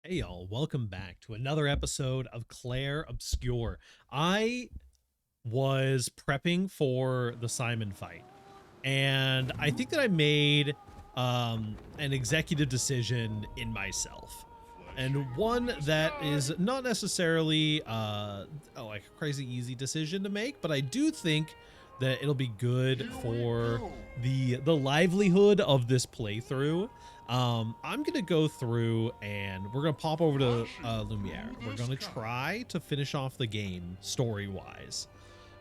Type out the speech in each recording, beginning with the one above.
Hey y'all, welcome back to another episode of Clair Obscur. I was prepping for the Simon fight, and I think that I made an executive decision in myself. And one that is not necessarily like a crazy easy decision to make, but I do think that it'll be good for the livelihood of this playthrough. I'm gonna go through and we're gonna pop over to Lumiere. We're gonna try to finish off the game story-wise.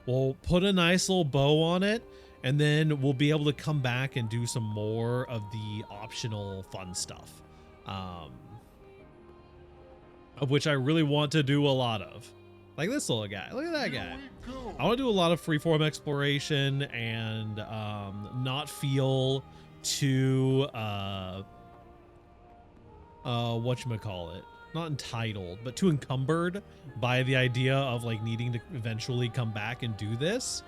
We'll put a nice little bow on it, and then we'll be able to come back and do some more of the optional fun stuff, of which I really want to do a lot of. Like this little guy. Look at that guy. I want to do a lot of freeform exploration and not feel too whatchamacallit, not entitled, but too encumbered by the idea of like needing to eventually come back and do this.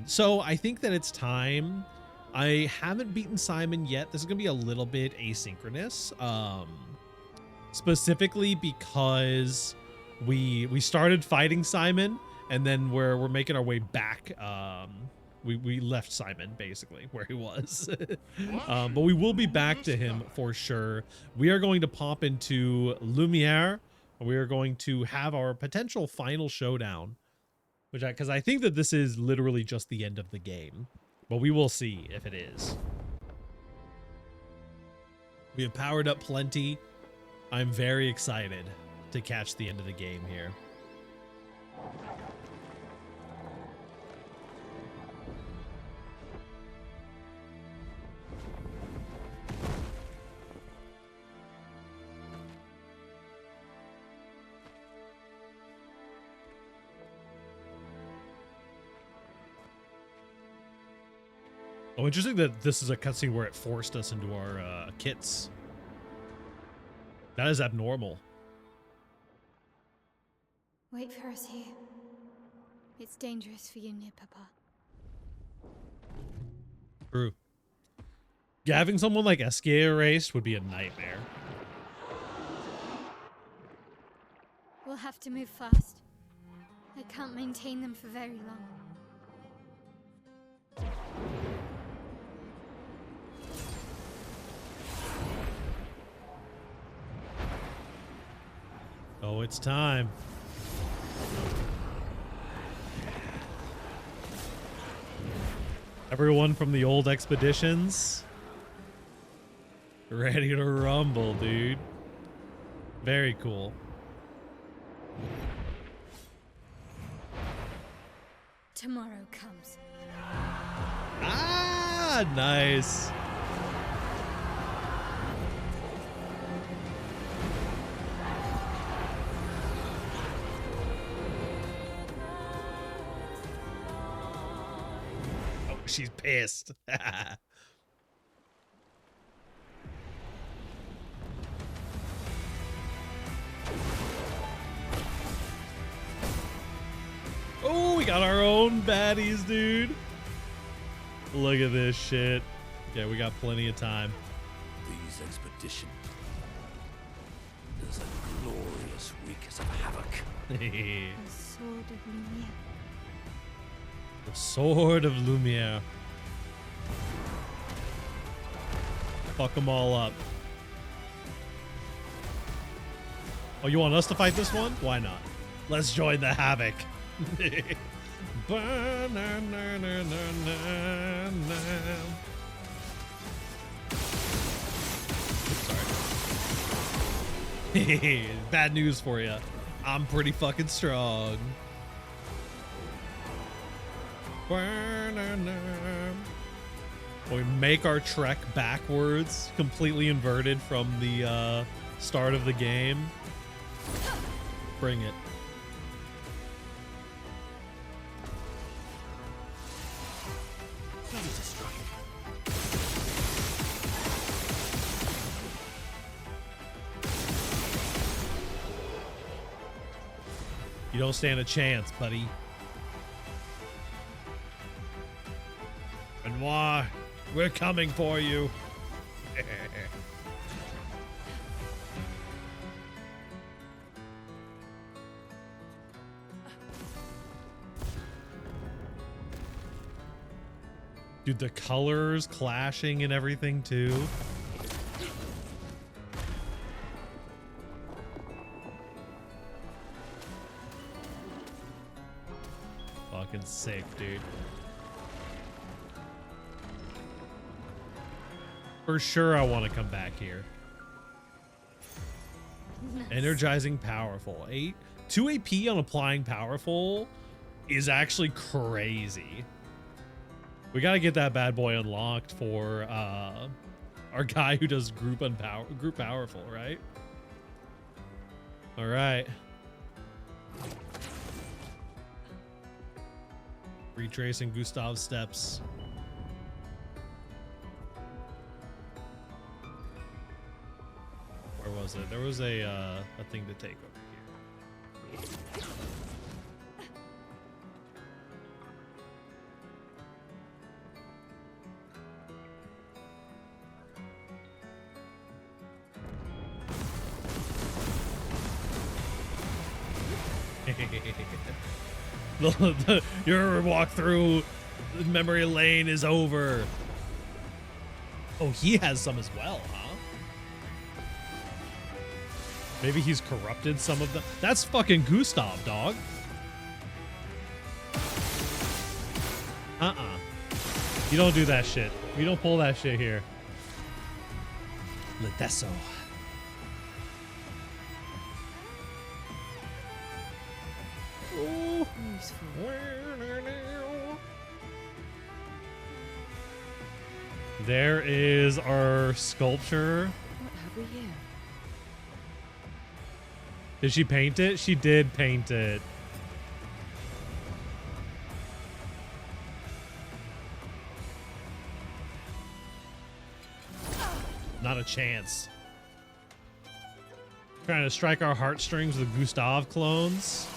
So I think that it's time. I haven't beaten Simon yet. This is gonna be a little bit asynchronous, specifically because we started fighting Simon, and then we're making our way back. We left Simon basically where he was. But we will be back to him for sure. We are going to pop into Lumiere. We are going to have our potential final showdown, because I think that this is literally just the end of the game, but we will see if it is. We have powered up plenty. I'm very excited to catch the end of the game here. Oh, interesting that this is a cutscene where it forced us into our kits. That is abnormal. Wait for us here. It's dangerous for you near Papa. True. Yeah, having someone like Eskia erased would be a nightmare. We'll have to move fast. I can't maintain them for very long. Oh, it's time. Everyone from the old expeditions ready to rumble, dude. Very cool. Tomorrow comes. Ah, nice. She's pissed. Oh, we got our own baddies, dude. Look at this shit. Okay, we got plenty of time. These expeditions. There's a glorious wreakers of havoc. The sword of Lumiere. The sword of Lumiere. Fuck them all up. Oh, you want us to fight this one? Why not? Let's join the havoc. Sorry. Bad news for you. I'm pretty fucking strong. We make our trek backwards, completely inverted from the start of the game. Bring it. Ready to strike. You don't stand a chance, buddy. Benoit, we're coming for you. Dude, the colors clashing and everything too. Fucking sick, dude. For sure I want to come back here. Nice. Energizing powerful. 2 AP on applying powerful is actually crazy. We got to get that bad boy unlocked for our guy who does group powerful, right? All right. Retracing Gustav's steps. Where was it? There was a thing to take over here. Your walk through the memory lane is over. Oh, he has some as well, huh? Maybe he's corrupted some of them. That's fucking Gustav, dog. You don't do that shit. We don't pull that shit here. Leteso. Oh. There is our sculpture. What have we here? Did she paint it? She did paint it. Not a chance. Trying to strike our heartstrings with Gustav clones.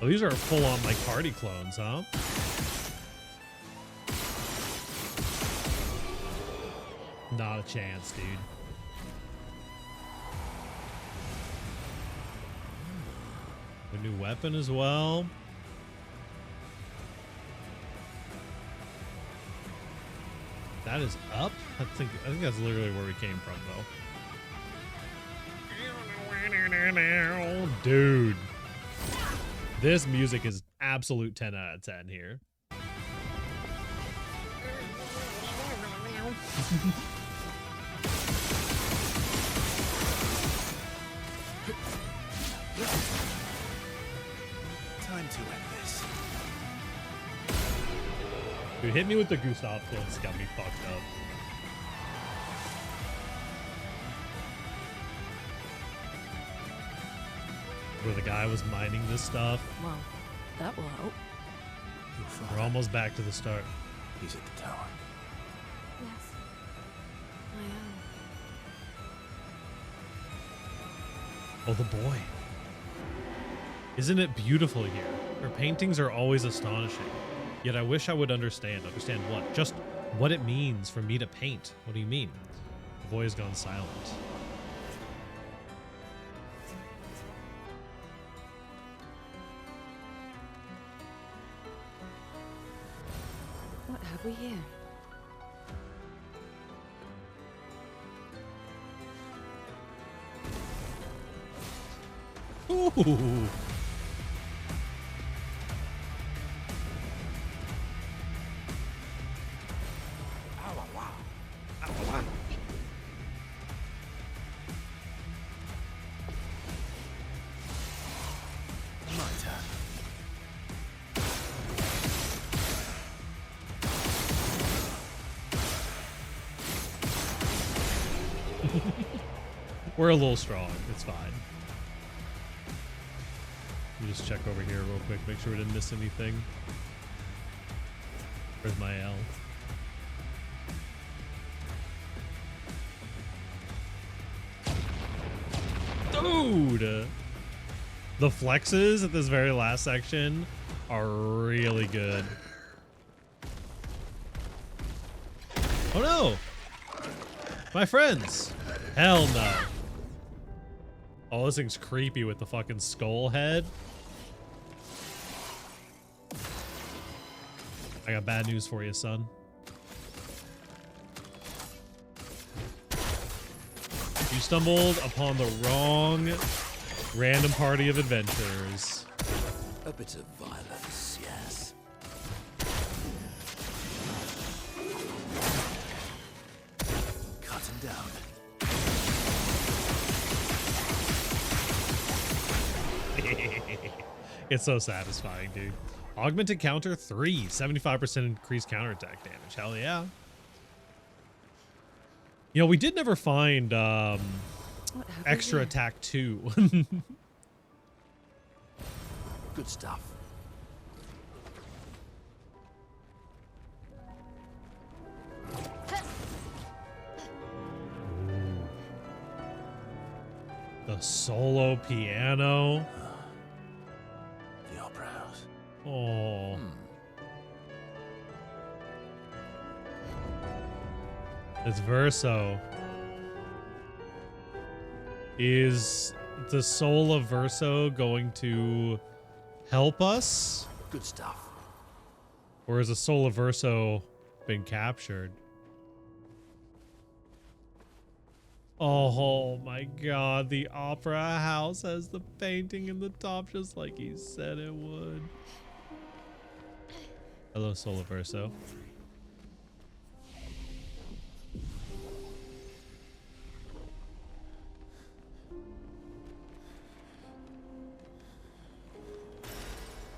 Oh, these are full-on like party clones, huh? Not a chance, dude. A new weapon as well. That is up? I think that's literally where we came from, though. Dude. This music is absolute 10 out of 10 here. Time to end this. Dude, hit me with the Gustav clones. Got me fucked up. Where the guy was mining this stuff. Well, that will help. We're almost back to the start. He's at the tower. Yes, I am. Oh, the boy. Isn't it beautiful here? Her paintings are always astonishing. Yet I wish I would understand. Understand what? Just what it means for me to paint. What do you mean? The boy has gone silent. What have we here? Ooh. We're a little strong. It's fine. Let me just check over here real quick. Make sure we didn't miss anything. Where's my L? Dude! The flexes at this very last section are really good. Oh no! My friends! Hell no. Oh, this thing's creepy with the fucking skull head. I got bad news for you, son. You stumbled upon the wrong random party of adventurers. A bit of violence, yes. Cut him down. It's so satisfying, dude. Augmented counter 3, 75% increased counterattack damage. Hell yeah. You know, we did never find What have we extra here? attack 2. Good stuff. The solo piano. The opera house. Oh. It's Verso. Is the soul of Verso going to help us? Good stuff. Or has the soul of Verso been captured? Oh my god, the opera house has the painting in the top just like he said it would. Hello, soul of Verso.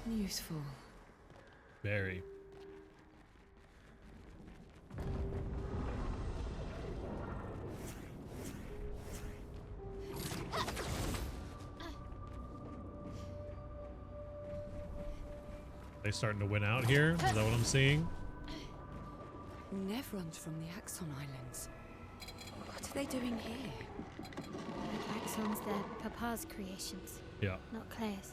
Useful. Very. They starting to win out here? Is that what I'm seeing? Nevrons from the Axon Islands. What are they doing here? Axons, they're Papa's creations, Yeah. not Claire's.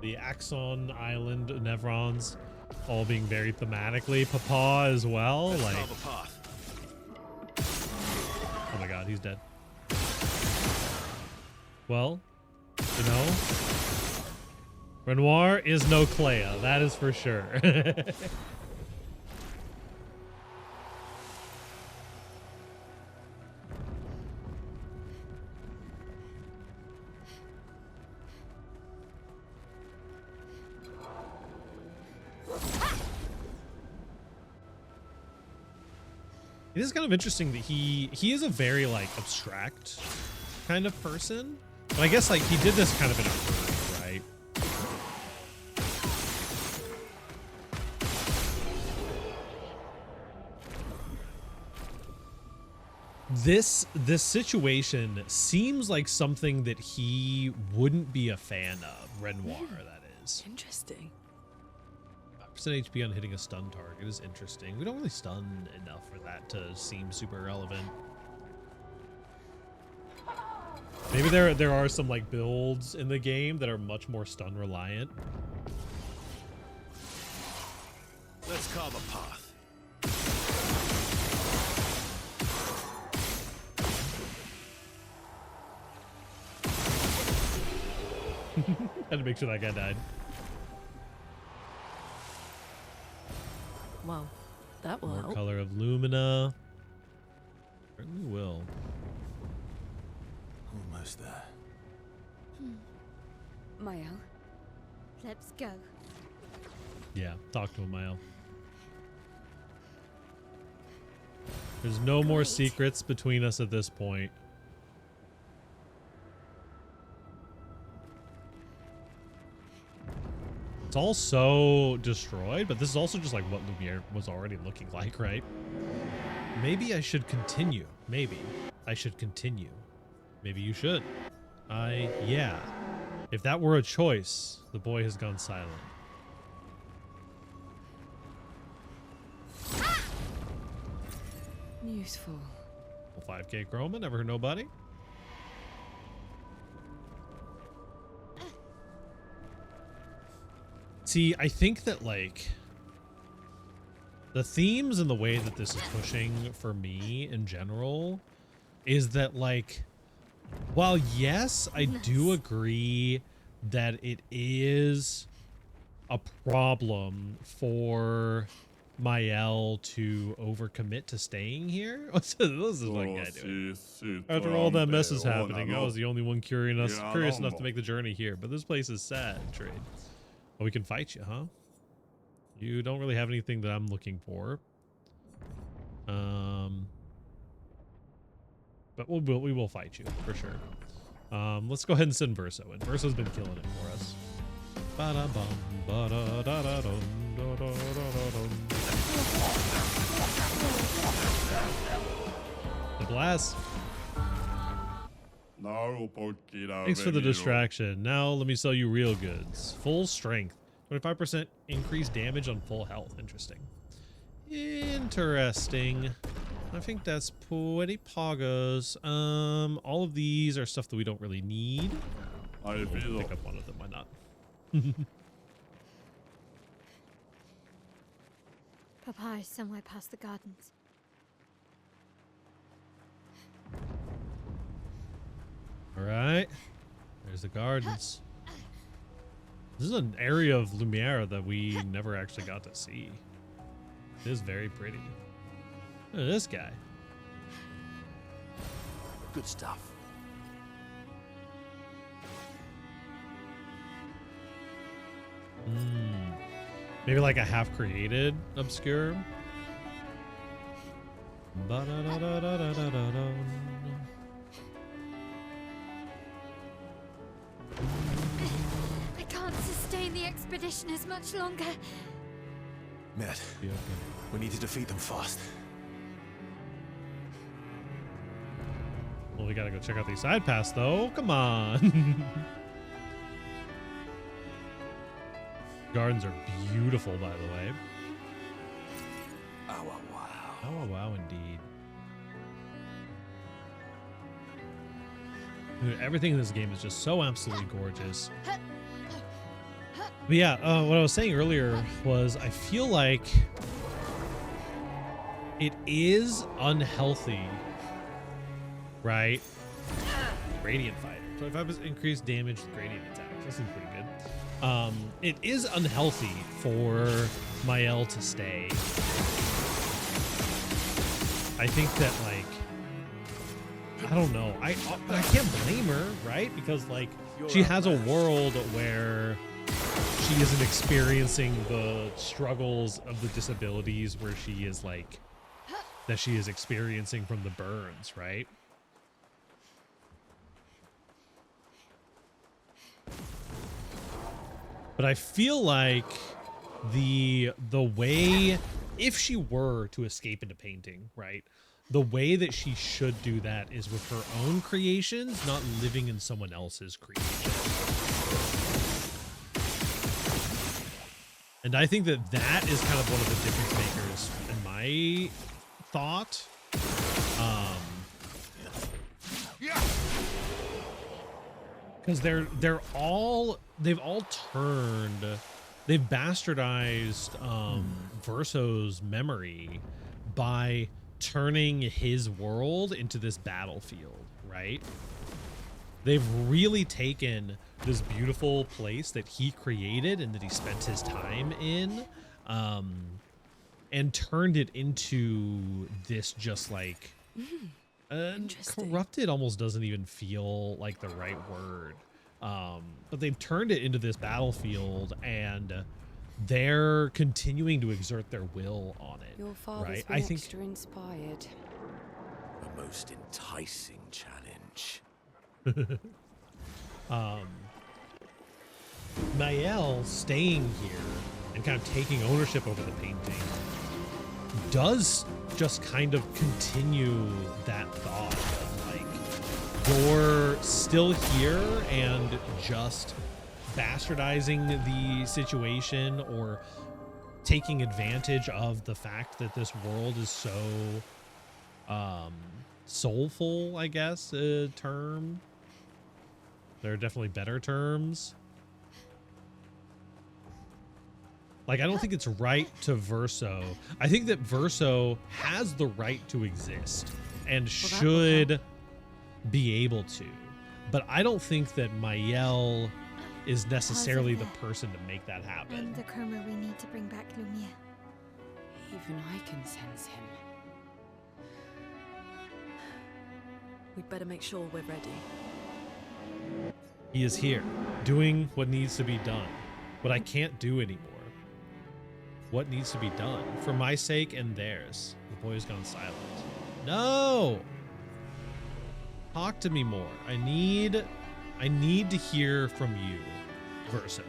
The Axon Island Nevrons all being very thematically Papa as well. Let's Like, carve a path. oh my god, he's dead. Well, you know, Renoir is no Clea, that is for sure. It is kind of interesting that he is a very like abstract kind of person, but I guess like he did this kind of in a hurry, right? This situation seems like something that he wouldn't be a fan of. Renoir, that is. Interesting. Percent HP on hitting a stun target is interesting. We don't really stun enough for that to seem super relevant. Maybe there are some like builds in the game that are much more stun reliant. Let's carve a path. Had to make sure that guy died. Well, that will More help. color of Lumina. Certainly will. Almost there. Mael, Let's go. Yeah, talk to him, Mael. There's no more Great. secrets between us at this point. It's all so destroyed, but this is also just like what Lumiere was already looking like, right? Maybe I should continue. Maybe I should continue. Maybe you should. Yeah. If that were a choice, the boy has gone silent. useful. 5K Chroma, never heard nobody. See, I think that like the themes and the way that this is pushing for me in general is that like, while yes, I do agree that it is a problem for Mael to overcommit to staying here? What's this one guy doing? After all that mess is happening, I was the only one curious enough to make the journey here. But this place is sad. Trade. Oh, we can fight you, huh? You don't really have anything that I'm looking for. But we will fight you for sure. Let's go ahead and send Verso in. Verso's been killing it for us. Ba-da-bum, ba-da-da-da-dum, da-da-da-da-dum. The blast. Thanks for the distraction. Now let me sell you real goods. Full strength. 25% increased damage on full health. Interesting. Interesting. I think that's pretty poggers. All of these are stuff that we don't really need. We'll pick up one of them. Why not? Papa is somewhere past the gardens. All right. There's the gardens. This is an area of Lumiere that we never actually got to see. It is very pretty. Look at this guy. Good stuff. Maybe like a half-created Obscur. Ba-da-da-da-da-da-da-da. I can't sustain the expedition as much longer. Matt, Yeah, okay. we need to defeat them fast. Well, we gotta go check out these side paths, though. Come on. Gardens are beautiful, by the way. Oh, wow. Oh, wow, indeed. Dude, everything in this game is just so absolutely gorgeous. But yeah, what I was saying earlier was I feel like it is unhealthy, right? Radiant Fighter. 25% increased damage with Radiant attacks. That seems pretty good. It is unhealthy for Mael to stay. I think that, like, I don't know. I can't blame her, right? Because, like, she has a world where she isn't experiencing the struggles of the disabilities where she is, like, that she is experiencing from the burns, right? But I feel like the way, if she were to escape into painting, right, the way that she should do that is with her own creations, not living in someone else's creation. And I think that that is kind of one of the difference makers in my thought. Because they've all bastardized Verso's memory by turning his world into this battlefield, right? They've really taken this beautiful place that he created and that he spent his time in, and turned it into this just like corrupted almost doesn't even feel like the right word. But they've turned it into this battlefield and they're continuing to exert their will on it. Your father's right? been I think extra inspired. A most enticing challenge. Mael staying here and kind of taking ownership over the painting does just kind of continue that thought of, like, you're still here and just bastardizing the situation or taking advantage of the fact that this world is so soulful, I guess, a term. There are definitely better terms. Like, I don't think it's right to Verso. I think that Verso has the right to exist and should be able to. But I don't think that Mael is necessarily the that. person to make that happen. And the chroma we need to bring back Lumiere. Even I can sense him. We'd better make sure we're ready. He is here, doing what needs to be done, what I can't do anymore. What needs to be done for my sake and theirs. The boy has gone silent. No! Talk to me more. I need to hear from you, Verso.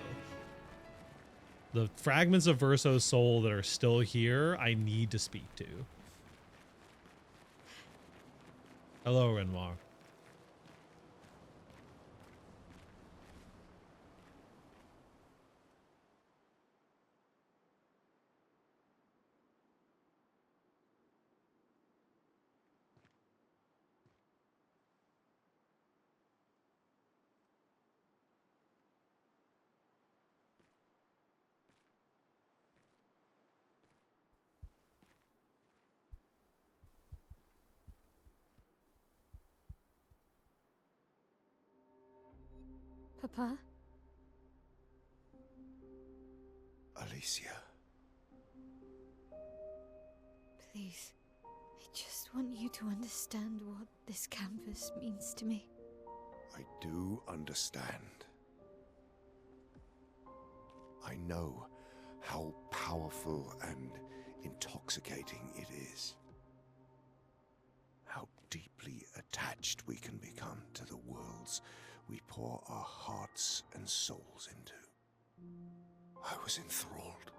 The fragments of Verso's soul that are still here, I need to speak to. Hello, Renoir. Papa? Alicia. Please. I just want you to understand what this canvas means to me. I do understand. I know how powerful and intoxicating it is. How deeply attached we can become to the worlds we pour our hearts and souls into. I was enthralled,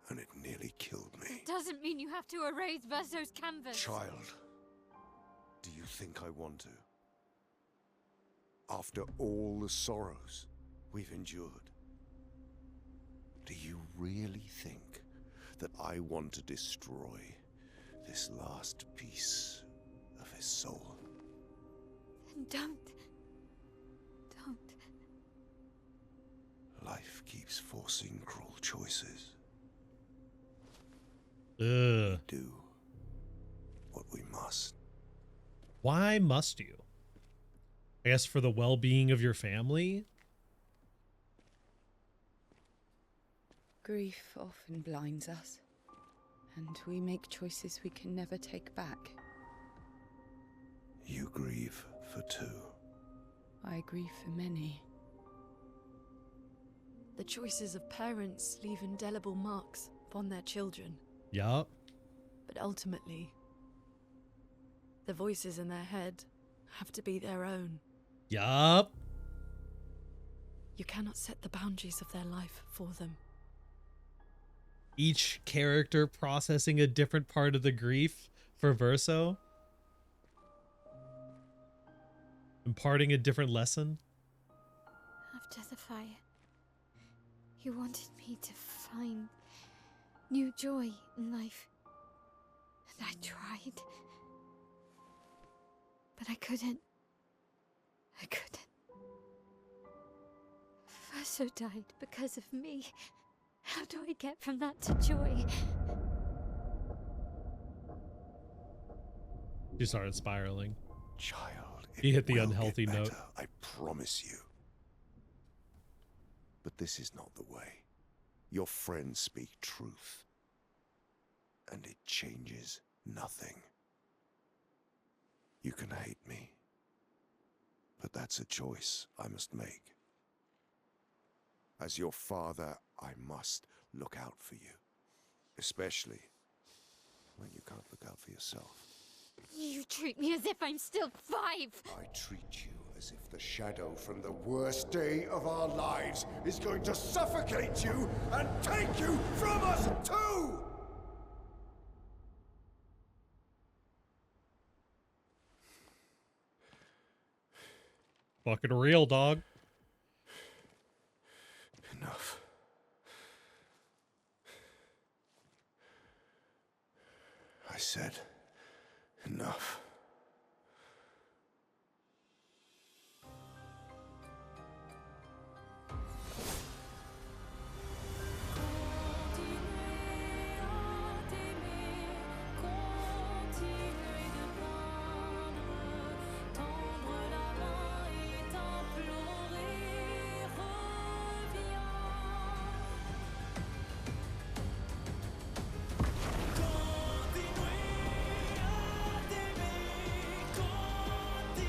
and it nearly killed me. Doesn't mean you have to erase Verso's canvas. Child, do you think I want to? After all the sorrows we've endured, do you really think that I want to destroy this last piece of his soul? Then don't. Don't. Life keeps forcing cruel choices. Ugh. Do what we must. Why must you? I guess for the well-being of your family? Grief often blinds us, and we make choices we can never take back. You grieve for two. I grieve for many. The choices of parents leave indelible marks upon their children. Yup. But ultimately, the voices in their head have to be their own. Yup. You cannot set the boundaries of their life for them. Each character processing a different part of the grief for Verso. Imparting a different lesson. After the fire, you wanted me to find new joy in life. And I tried. But I couldn't. I couldn't. Verso died because of me. How do I get from that to joy? She started spiraling. Child, He hit the will unhealthy get note. better, I promise you. But this is not the way. Your friends speak truth. And it changes nothing. You can hate me. But that's a choice I must make. As your father, I must look out for you. Especially when you can't look out for yourself. You treat me as if I'm still 5. I treat you as if the shadow from the worst day of our lives is going to suffocate you and take you from us too! Fucking real, dog. Enough. I said enough.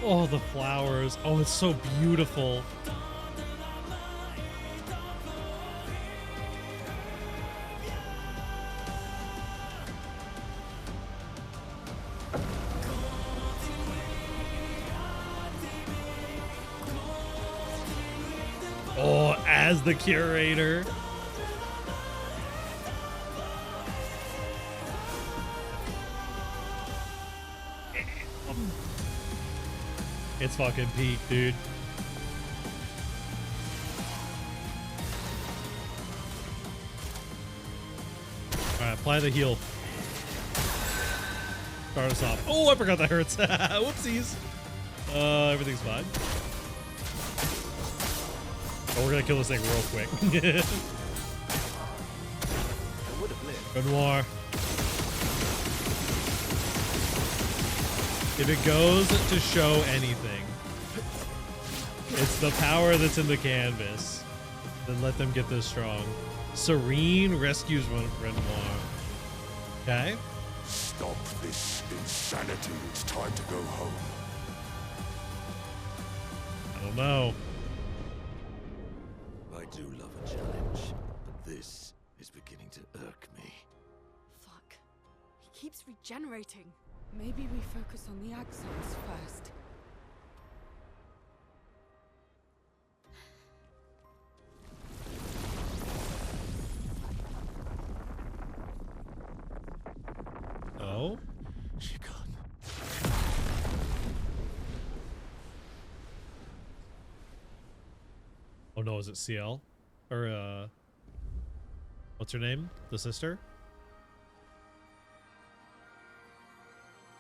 Oh, the flowers. Oh, it's so beautiful. Oh, as the curator. It's fucking peak, dude. All right, apply the heal. Start us off. Oh, I forgot that hurts. Whoopsies. Everything's fine. Oh, we're gonna kill this thing real quick. Renoir. If it goes to show anything, it's the power that's in the canvas. Then let them get this strong. Serene rescues Renoir. Okay. Stop this insanity. It's time to go home. I don't know. I do love a challenge, but this is beginning to irk me. Fuck. He keeps regenerating. Maybe we focus on the axons first. Oh? She gone. Oh no, is it CL? Or what's her name? The sister?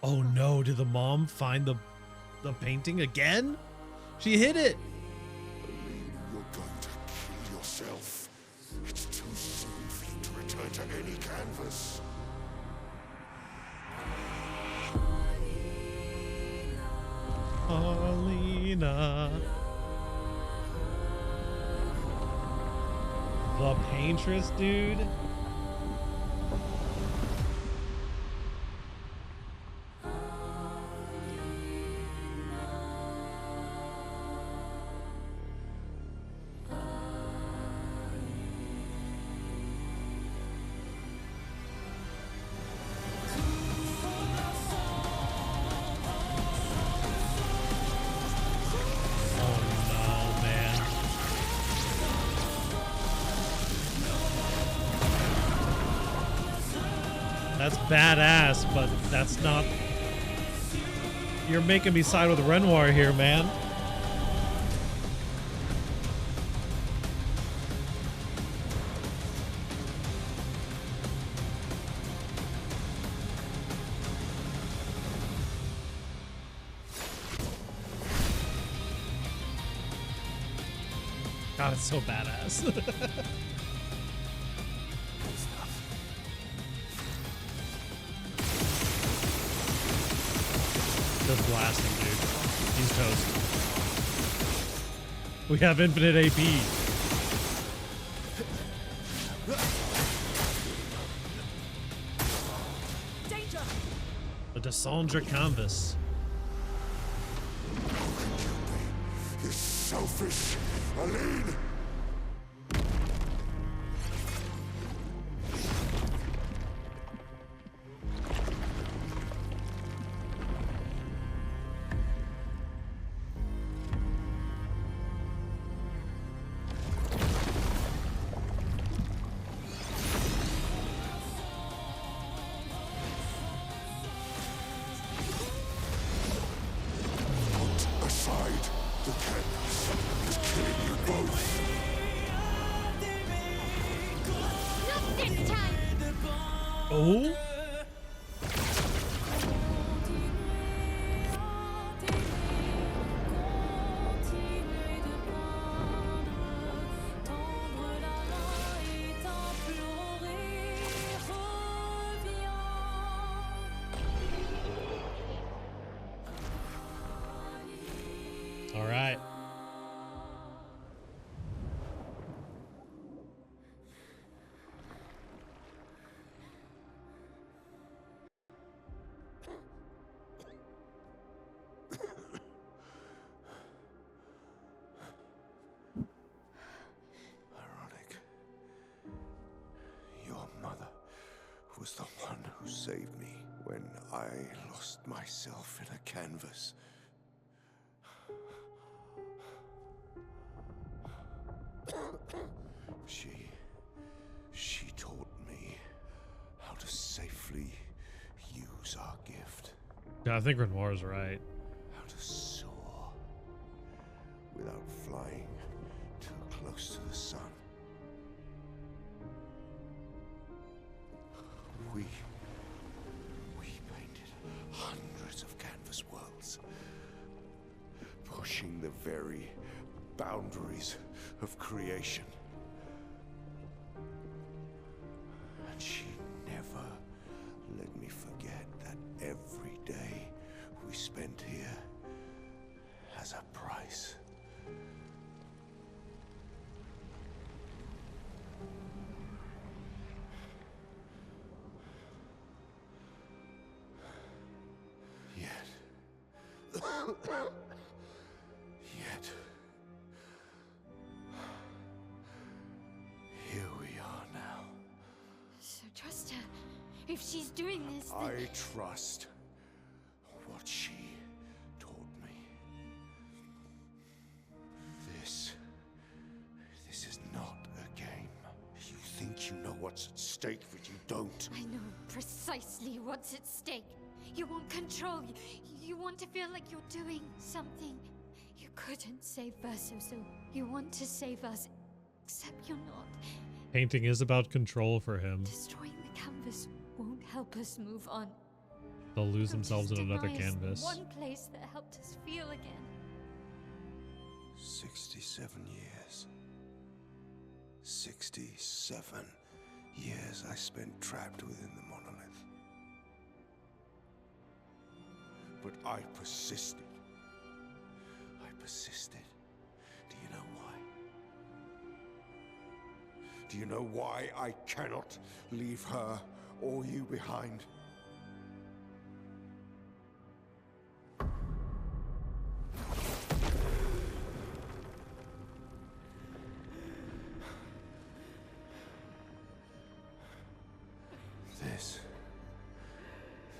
Oh no, did the mom find the painting again? She hid it. Aline, you're going to kill yourself. It's too soon for you to return to any canvas. Alina. The paintress, dude. That's badass, but that's not... You're making me side with Renoir here, man. God, it's so badass. Just blasting, dude. He's toast. We have infinite AP. Danger! The Descendre canvas. You're selfish, Aline! Oh? All right. saved me when I lost myself in a canvas. She taught me how to safely use our gift. Yeah, I think Renoir is right. How to soar without flying too close to the sun. We painted hundreds of canvas worlds, pushing the very boundaries of creation. And she never let me forget that every day we spent here has a price. Yet, here we are now. So trust her. If she's doing this, then... I trust what she taught me. This is not a game. You think you know what's at stake, but you don't. I know precisely what's at stake. You want control. You want to feel like you're doing something. You couldn't save Verso, so you want to save us. Except you're not. Painting is about control for him. Destroying the canvas won't help us move on. They'll lose It'll themselves in just another deny us canvas. one place that helped us feel again. 67 years. 67 years I spent trapped within the monolith. But I persisted. I persisted. Do you know why? Do you know why I cannot leave her or you behind?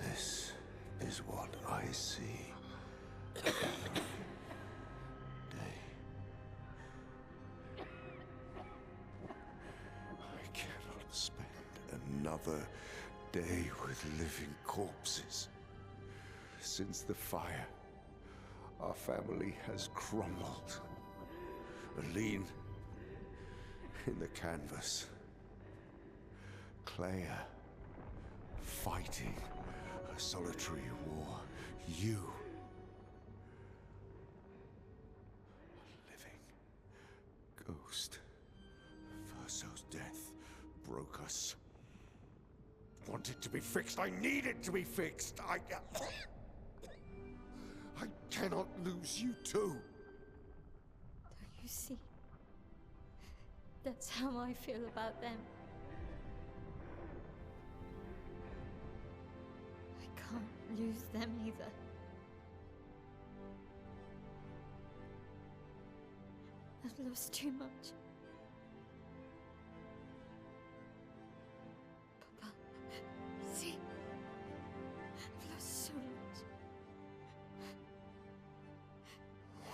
This is what I see. Day. I cannot spend another day with living corpses. Since the fire, our family has crumbled. Aline in the canvas. Clair fighting a solitary war. You, a living ghost. Verso's death broke us. Want it to be fixed. I need it to be fixed. I cannot lose you too. Don't you see? That's how I feel about them. I can't lose them either. I've lost too much. Papa, see? I've lost so much.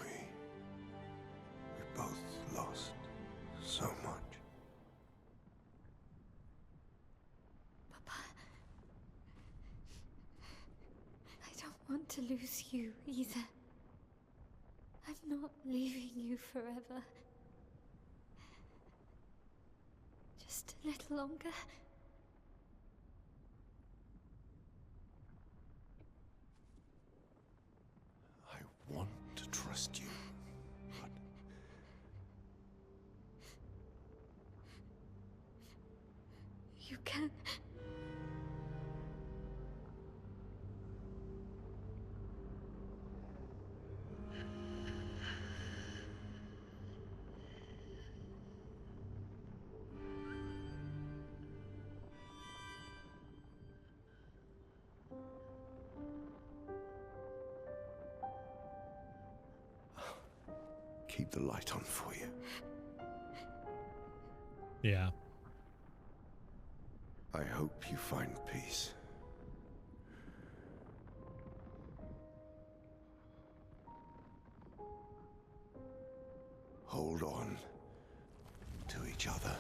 We both lost so much. Papa, I don't want to lose you either. I'm not leaving you forever. Just a little longer. I want to trust you, but You can. keep the light on for you. Yeah. I hope you find peace hold on to each other.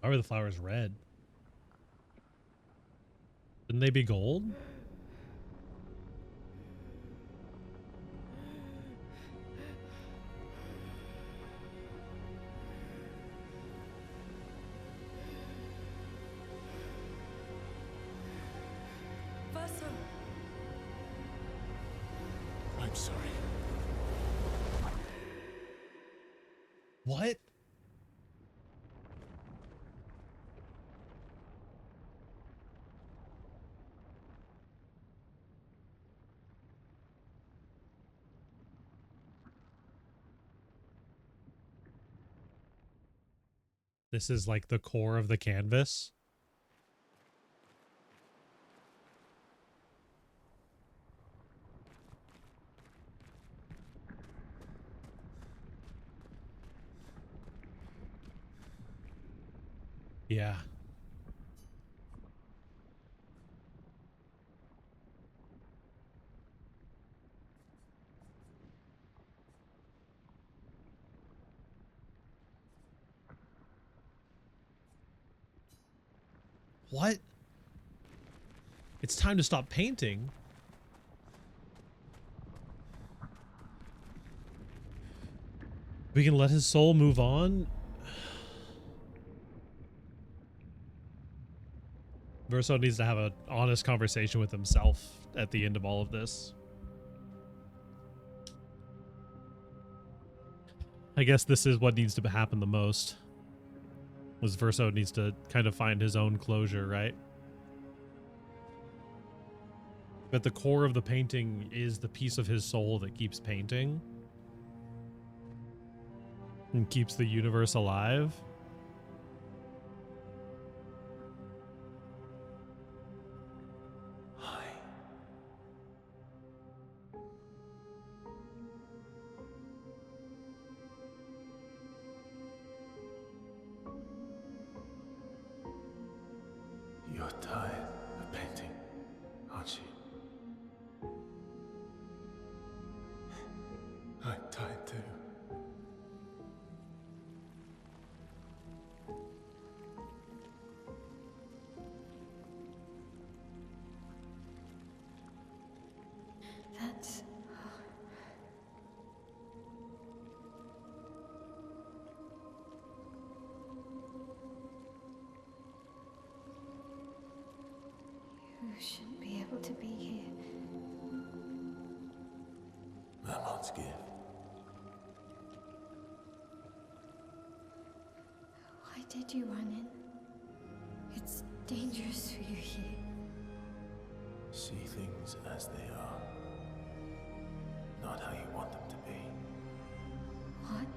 Why were the flowers red? Shouldn't they be gold? Verso. I'm sorry. What? This is like the core of the canvas. Yeah. What? It's time to stop painting. We can let his soul move on. Verso needs to have an honest conversation with himself at the end of all of this. I guess this is what needs to happen the most. Was Verso needs to kind of find his own closure, right? But the core of the painting is the piece of his soul that keeps painting and keeps the universe alive. You're tired of painting, aren't you? I'm tired too. That's... You shouldn't be able to be here. Mamon's gift. Why did you run in? It's dangerous for you here. See things as they are, not how you want them to be. What?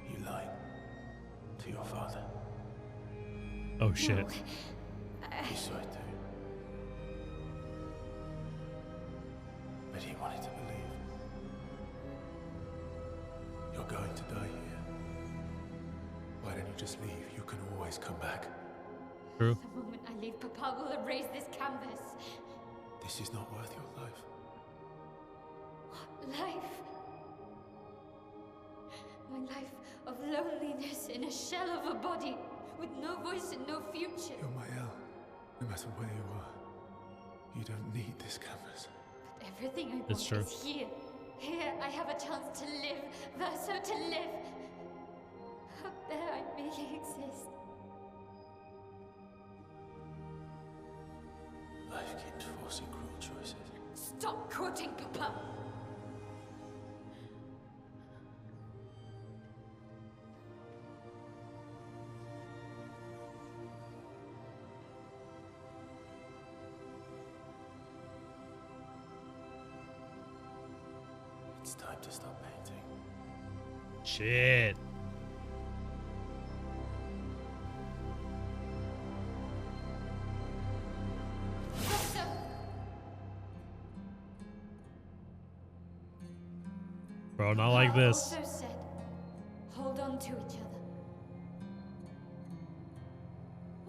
You lied to your father. Oh shit. No. He saw it too. But he wanted to believe. You're going to die here. Why don't you just leave? You can always come back. True. The moment I leave, Papa will erase this canvas. This is not worth your life. What life? My life of loneliness in a shell of a body, with no voice and no future. You're my El. No matter where you are, you don't need this canvas. But everything I That's want true. is here. Here I have a chance to live, Verso to live. Up there I merely exist. Life keeps forcing cruel choices. Stop quoting Papa! It's time to stop painting. Shit. Verso! Bro, not like Papa this. also said, hold on to each other.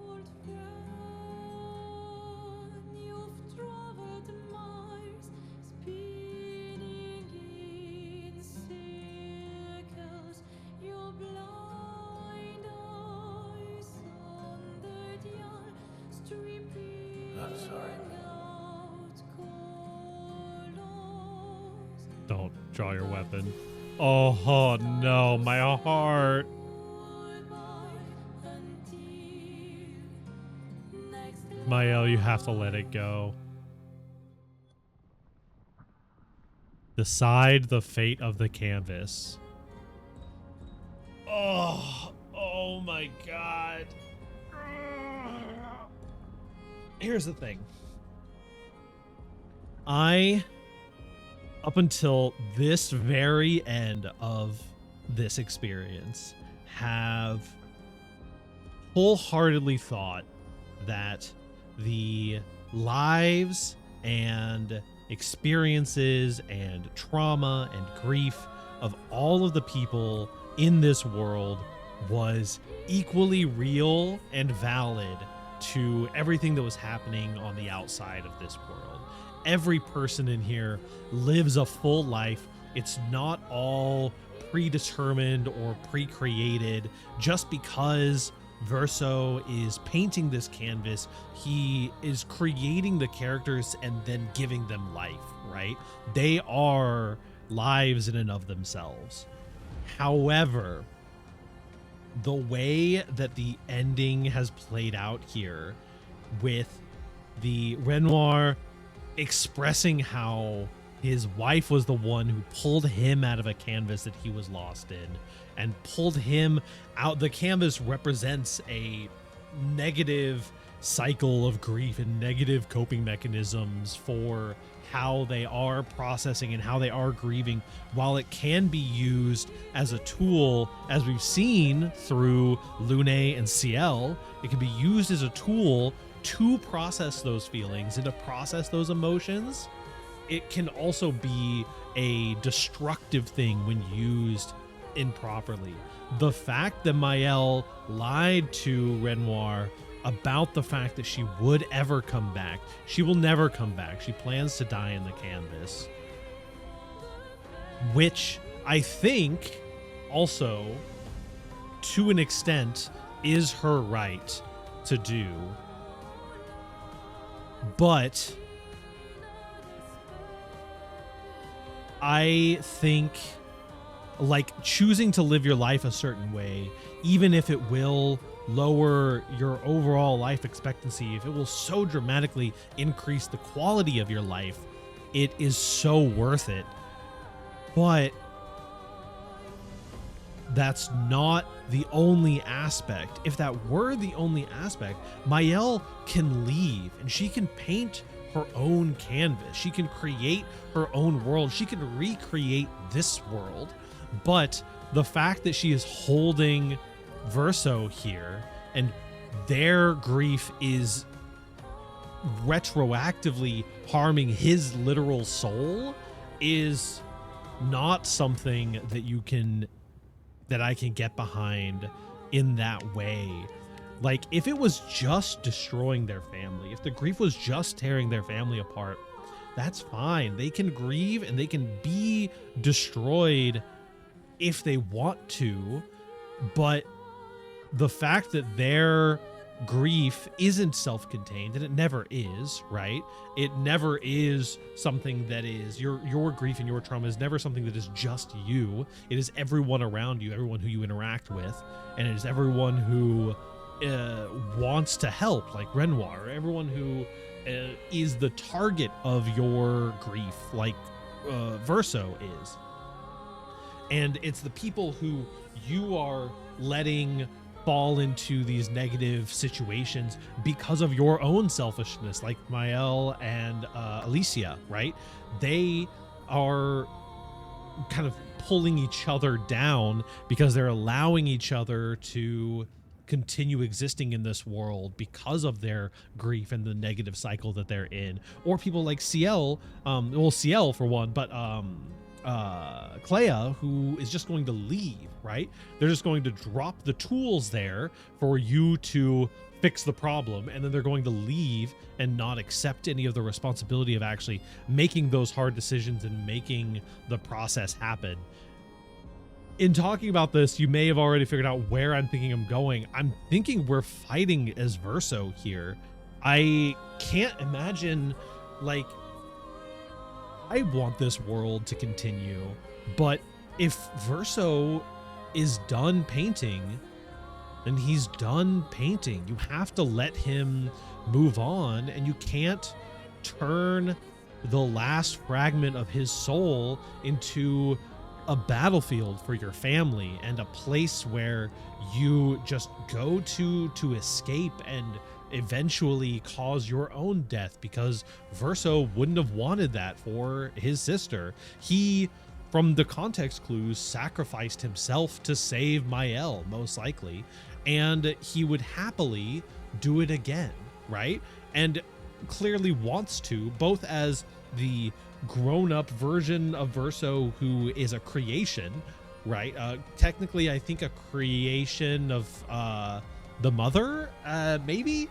Old friend, you've traveled I'm sorry. Don't draw your weapon. Oh no, my heart. Mael, you have to let it go. Decide the fate of the canvas. Oh my god. Here's the thing. Up until this very end of this experience, have wholeheartedly thought that the lives and experiences and trauma and grief of all of the people in this world was equally real and valid to everything that was happening on the outside of this world. Every person in here lives a full life. It's not all predetermined or pre-created. Just because Verso is painting this canvas, he is creating the characters and then giving them life, right? They are lives in and of themselves. However, the way that the ending has played out here, with the Renoir expressing how his wife was the one who pulled him out of a canvas that he was lost in and pulled him out. The canvas represents a negative cycle of grief and negative coping mechanisms for how they are processing and how they are grieving. While it can be used as a tool, as we've seen through Lune and Ciel, it can be used as a tool to process those feelings and to process those emotions. It can also be a destructive thing when used improperly. The fact that Mael lied to Renoir about the fact that she would ever come back. She will never come back. She plans to die in the canvas. Which I think also, to an extent, is her right to do. But I think, like, choosing to live your life a certain way, even if it will lower your overall life expectancy, if it will so dramatically increase the quality of your life, it is so worth it. But that's not the only aspect. If that were the only aspect, Mael can leave and she can paint her own canvas. She can create her own world. She can recreate this world. But the fact that she is holding Verso here and their grief is retroactively harming his literal soul is not something that I can get behind in that way. Like, if it was just destroying their family, if the grief was just tearing their family apart, that's fine. They can grieve and they can be destroyed if they want to, but the fact that their grief isn't self-contained, and it never is, right? It never is something that is your grief and your trauma is never something that is just you. It is everyone around you, everyone who you interact with, and it is everyone who wants to help, like Renoir, everyone who is the target of your grief, like Verso is. And it's the people who you are letting fall into these negative situations because of your own selfishness, like Mael and Alicia, right? They are kind of pulling each other down because they're allowing each other to continue existing in this world because of their grief and the negative cycle that they're in. Or people like Ciel, Ciel for one, but Clair, who is just going to leave, right? They're just going to drop the tools there for you to fix the problem, and then they're going to leave and not accept any of the responsibility of actually making those hard decisions and making the process happen. In talking about this, you may have already figured out where I'm thinking I'm going. I'm thinking we're fighting as Verso here. I can't imagine, like, I want this world to continue, but if Verso is done painting, then he's done painting. You have to let him move on, and you can't turn the last fragment of his soul into a battlefield for your family and a place where you just go to escape and eventually cause your own death, because Verso wouldn't have wanted that for his sister. He, from the context clues, sacrificed himself to save Mael, most likely, and he would happily do it again, right? And clearly wants to, both as the grown-up version of Verso who is a creation, right? Technically, I think a creation of the mother, maybe,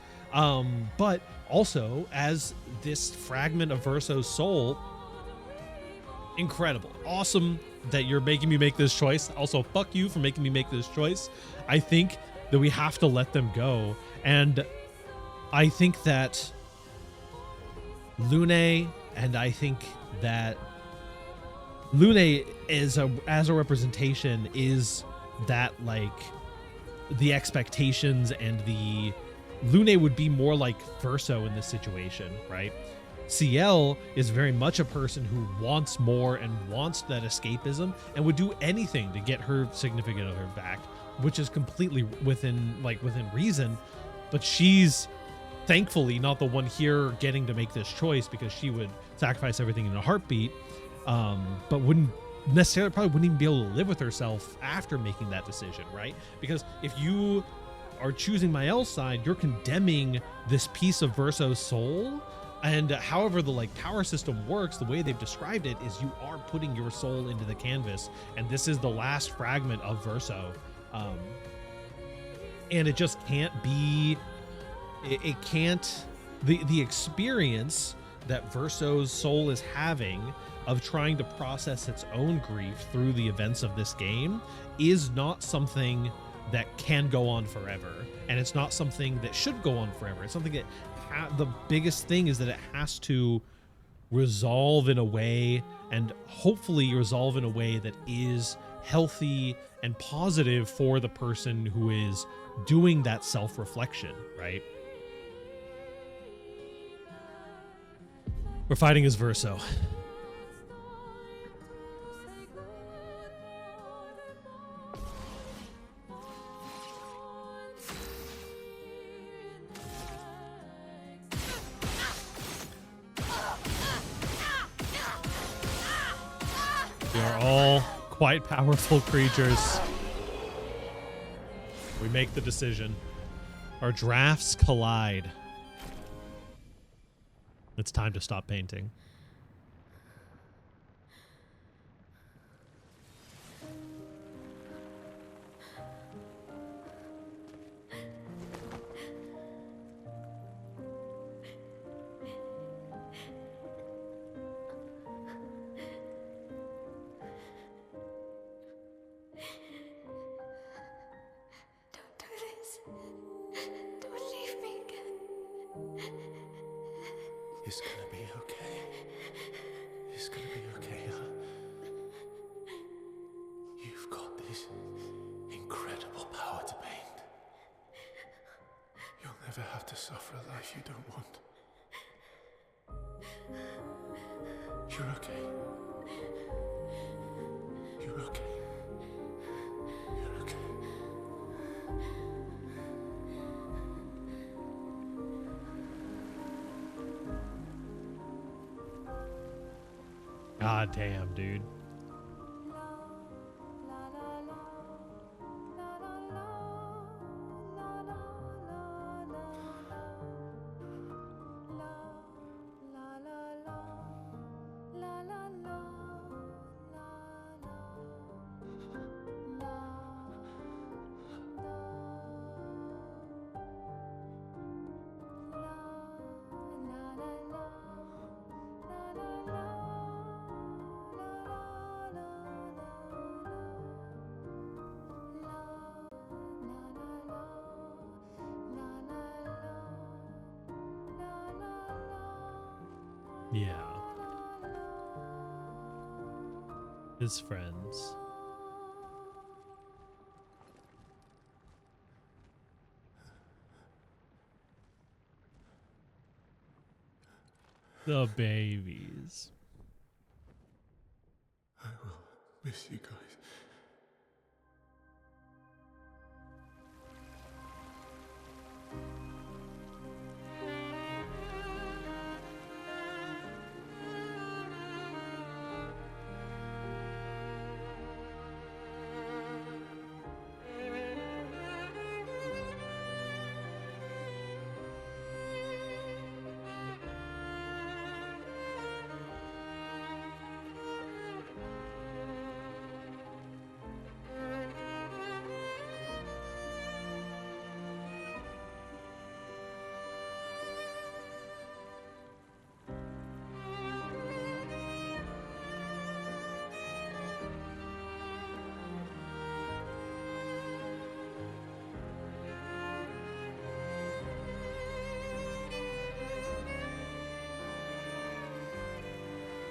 but also as this fragment of Verso's soul. Incredible, awesome that you're making me make this choice. Also, fuck you for making me make this choice. I think that we have to let them go, and I think that Lune, and I think that Lune is as a representation is that, like, the expectations, and the Lune would be more like Verso in this situation, right? CL is very much a person who wants more and wants that escapism and would do anything to get her significant other back, which is completely within reason. But she's thankfully not the one here getting to make this choice, because she would sacrifice everything in a heartbeat, but wouldn't necessarily, probably wouldn't even be able to live with herself after making that decision, right? Because if you are choosing Mael's side, you're condemning this piece of Verso's soul. And however the, like, power system works, the way they've described it is you are putting your soul into the canvas, and this is the last fragment of Verso, and it just can't be, it can't, the experience that Verso's soul is having of trying to process its own grief through the events of this game is not something that can go on forever, and it's not something that should go on forever. It's something that the biggest thing is that it has to resolve in a way, and hopefully resolve in a way that is healthy and positive for the person who is doing that self-reflection, right? We're fighting as Verso. We are all quite powerful creatures. We make the decision. Our drafts collide. It's time to stop painting. Don't do this. Don't leave me again. It's gonna be okay. It's gonna be okay, huh? You've got this incredible power to paint. You'll never have to suffer a life you don't want. You're okay. You're okay. You're okay. God damn, dude. Yeah. His friends. The babies. I will miss you guys.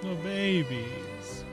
The babies.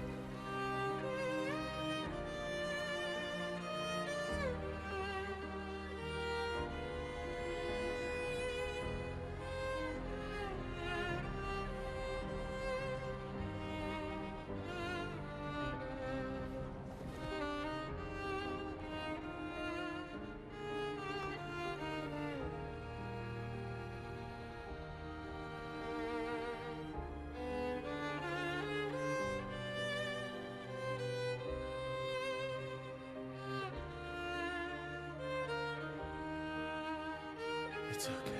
It's okay.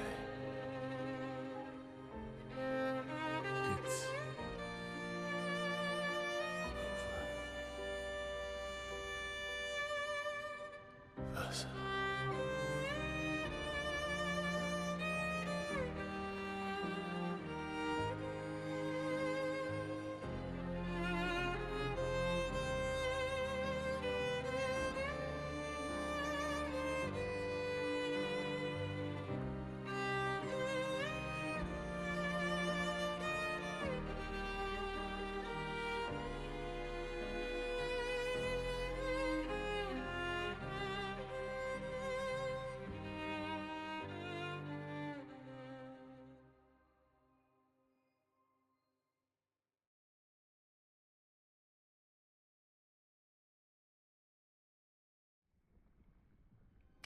It's over. Versa.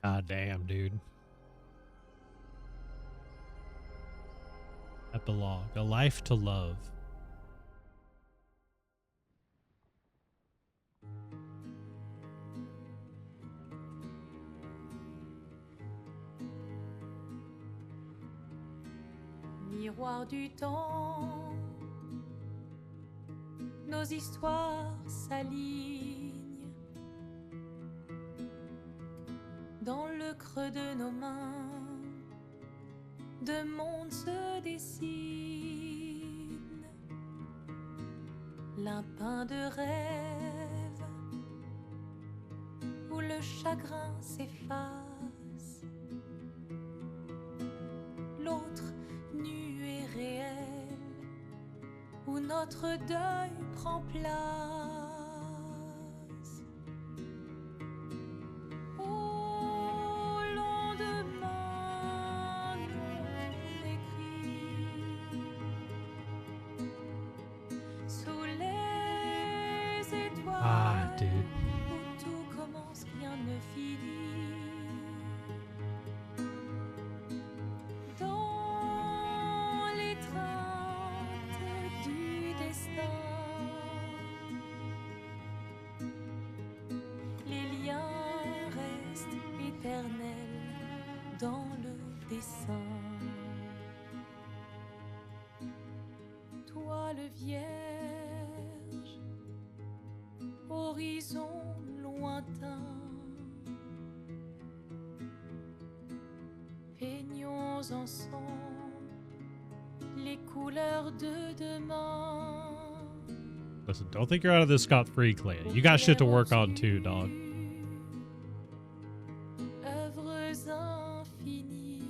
God damn, dude. Epilogue. A life to love. Miroir du temps, nos histoires s'alignent dans le creux de nos mains. Deux mondes se dessinent, l'un peint de rêve où le chagrin s'efface, l'autre nu et réel où notre deuil prend place. Au lendemain non écrit, sous les étoiles, Ah, dude. où tout commence, rien ne finit. Dans l'étreinte du destin, les liens restent éternels dans le dessin. Toile vierge, horizon lointain, peignons ensemble les couleurs de demain. Listen, don't think you're out of this scot-free, Clay. You got shit to work on too, dog. Œuvres infinies,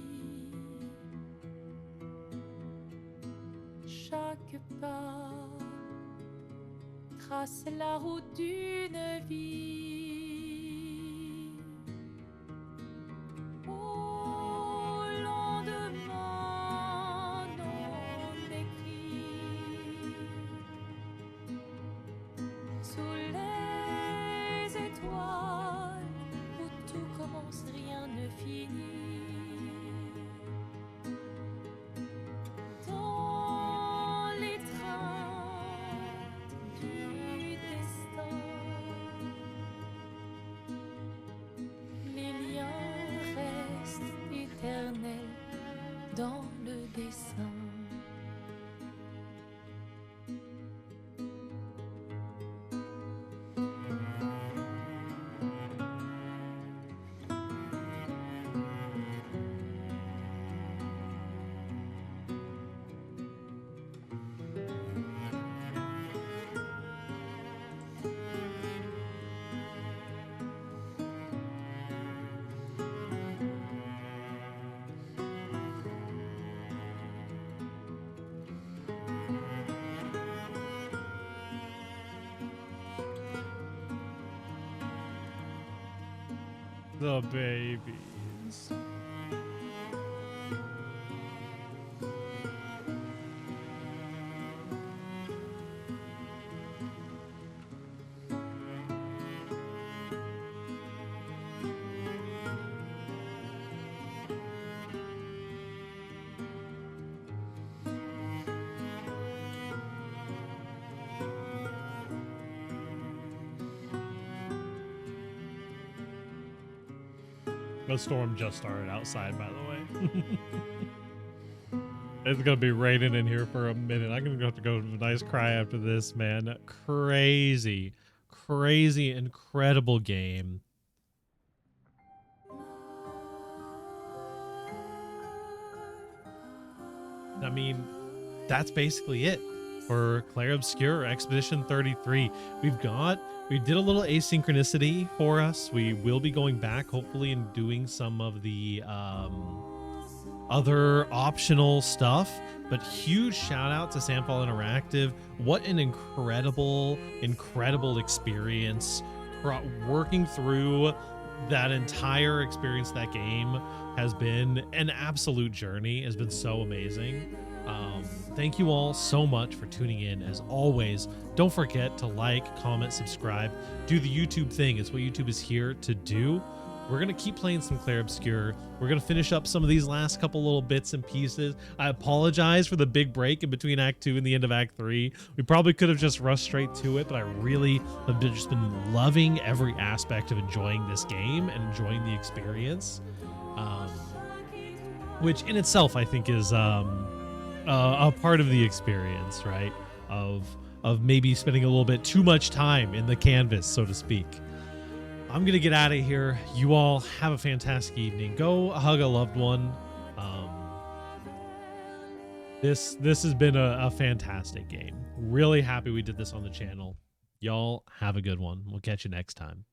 chaque pas trace la route d'une vie. Au lendemain non écrit, sous les étoiles où tout commence, rien ne finit. Dans l'étreinte du destin, les liens restent éternels dans le dessin. The babies. The storm just started outside, by the way. It's gonna be raining in here for a minute. I'm gonna have to go to a nice cry after this, man. Crazy, crazy, incredible game. I mean, that's basically it for Clair Obscur Expedition 33. We did a little asynchronicity for us. We will be going back, hopefully, and doing some of the other optional stuff. But huge shout out to Sandfall Interactive. What an incredible, incredible experience. Working through that entire experience, that game has been an absolute journey. Has been so amazing. Thank you all so much for tuning in. As always, don't forget to like, comment, subscribe, do the YouTube thing. It's what YouTube is here to do. We're going to keep playing some Clair Obscur. We're going to finish up some of these last couple little bits and pieces. I apologize for the big break in between Act 2 and the end of Act 3. We probably could have just rushed straight to it, but I really have just been loving every aspect of enjoying this game and enjoying the experience, which in itself I think is a part of the experience, right? Of maybe spending a little bit too much time in the canvas, so to speak. I'm gonna get out of here. You all have a fantastic evening. Go hug a loved one. This has been a fantastic game. Really happy we did this on the channel. Y'all have a good one. We'll catch you next time.